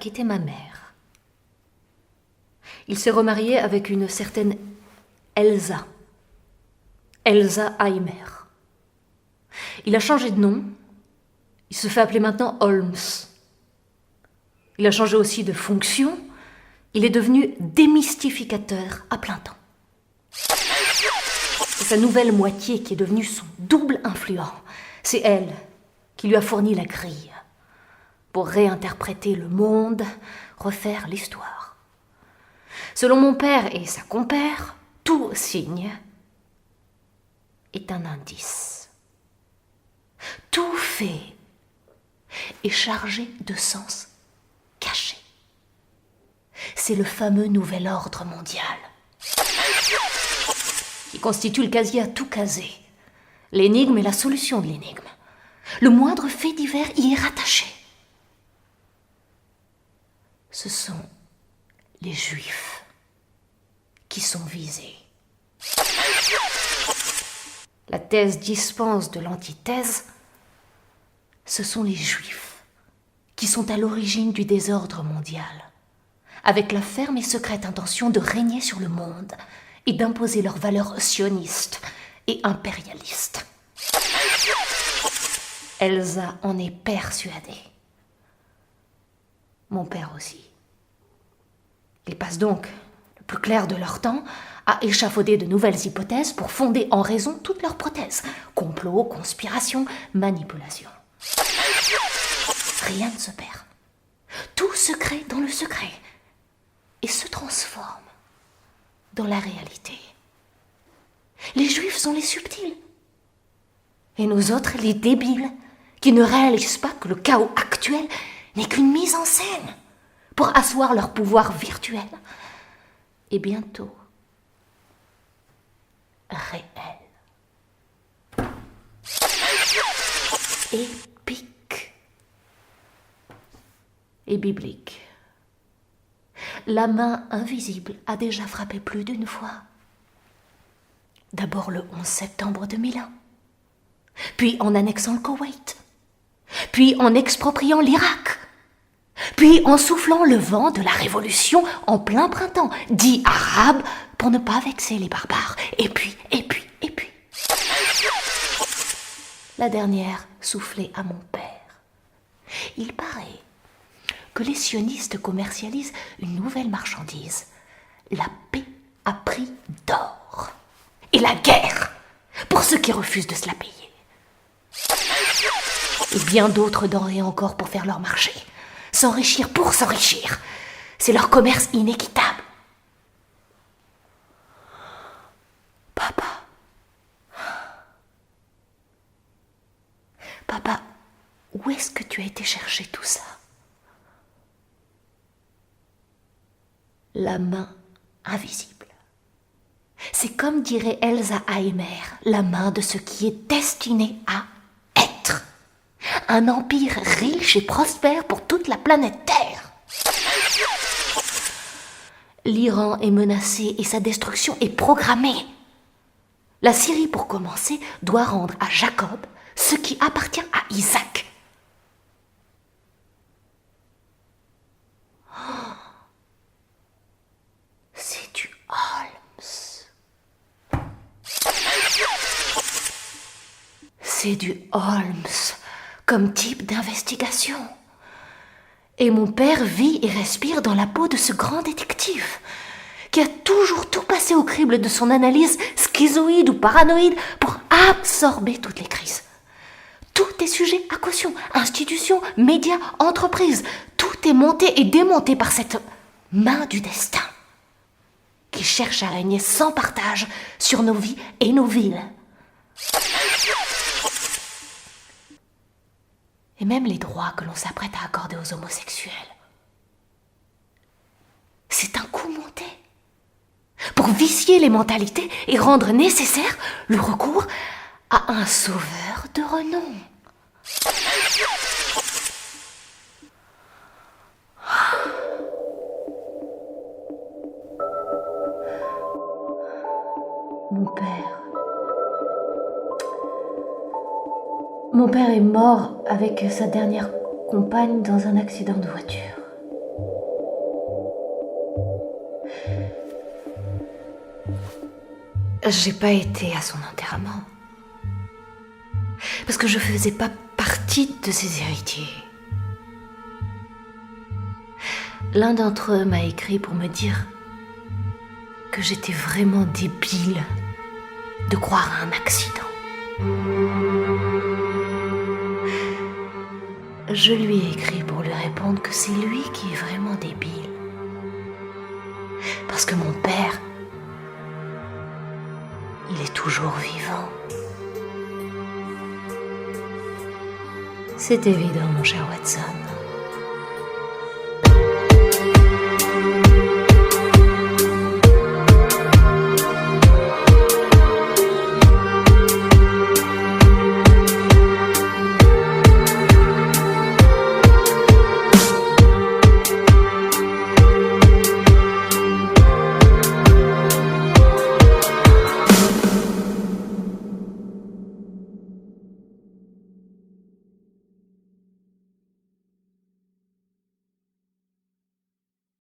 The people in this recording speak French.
qui était ma mère. Il s'est remarié avec une certaine Elsa Aimer. Il a changé de nom. Il se fait appeler maintenant Holmes. Il a changé aussi de fonction. Il est devenu démystificateur à plein temps. C'est sa nouvelle moitié qui est devenue son double influent. C'est elle qui lui a fourni la grille pour réinterpréter le monde, refaire l'histoire. Selon mon père et sa compère, tout signe est un indice. Tout fait est chargé de sens cachés. C'est le fameux nouvel ordre mondial qui constitue le casier à tout caser. L'énigme est la solution de l'énigme. Le moindre fait divers y est rattaché. Ce sont les Juifs qui sont visés. La thèse dispense de l'antithèse. Ce sont les Juifs qui sont à l'origine du désordre mondial, avec la ferme et secrète intention de régner sur le monde et d'imposer leurs valeurs sionistes et impérialistes. Elsa en est persuadée. Mon père aussi. Ils passent donc le plus clair de leur temps à échafauder de nouvelles hypothèses pour fonder en raison toutes leurs prothèses. Complot, conspiration, manipulation. Rien ne se perd. Tout se crée dans le secret et se transforme dans la réalité. Les Juifs sont les subtils. Et nous autres, les débiles, qui ne réalisent pas que le chaos actuel n'est qu'une mise en scène pour asseoir leur pouvoir virtuel. Et bientôt, réel. Épique. Et biblique. La main invisible a déjà frappé plus d'une fois. D'abord le 11 septembre 2001, puis en annexant le Koweït, puis en expropriant l'Irak, puis en soufflant le vent de la révolution en plein printemps, dit arabe pour ne pas vexer les barbares, et puis. La dernière soufflée à mon père. Il paraît que les sionistes commercialisent une nouvelle marchandise, la paix à prix d'or, et la guerre pour ceux qui refusent de se la payer. Et bien d'autres denrées encore pour faire leur marché. S'enrichir pour s'enrichir. C'est leur commerce inéquitable. Papa, où est-ce que tu as été chercher tout ça? La main invisible. C'est comme dirait Elsa Aimer, la main de ce qui est destiné à être. Un empire riche et prospère pour toute la planète Terre. L'Iran est menacé et sa destruction est programmée. La Syrie, pour commencer, doit rendre à Jacob ce qui appartient à Isaac. C'est du Holmes. C'est du Holmes comme type d'investigation. Et mon père vit et respire dans la peau de ce grand détective qui a toujours tout passé au crible de son analyse schizoïde ou paranoïde pour absorber toutes les crises. Tout est sujet à caution. Institutions, médias, entreprises. Tout est monté et démonté par cette main du destin qui cherche à régner sans partage sur nos vies et nos villes. Et même les droits que l'on s'apprête à accorder aux homosexuels. C'est un coup monté pour vicier les mentalités et rendre nécessaire le recours à un sauveur de renom. Mon père est mort avec sa dernière compagne dans un accident de voiture. j'ai pas été à son enterrement. Parce que je faisais pas partie de ses héritiers. L'un d'entre eux m'a écrit pour me dire que j'étais vraiment débile de croire à un accident. Je lui ai écrit pour lui répondre que c'est lui qui est vraiment débile. Parce que mon père, il est toujours vivant. C'est évident, mon cher Watson.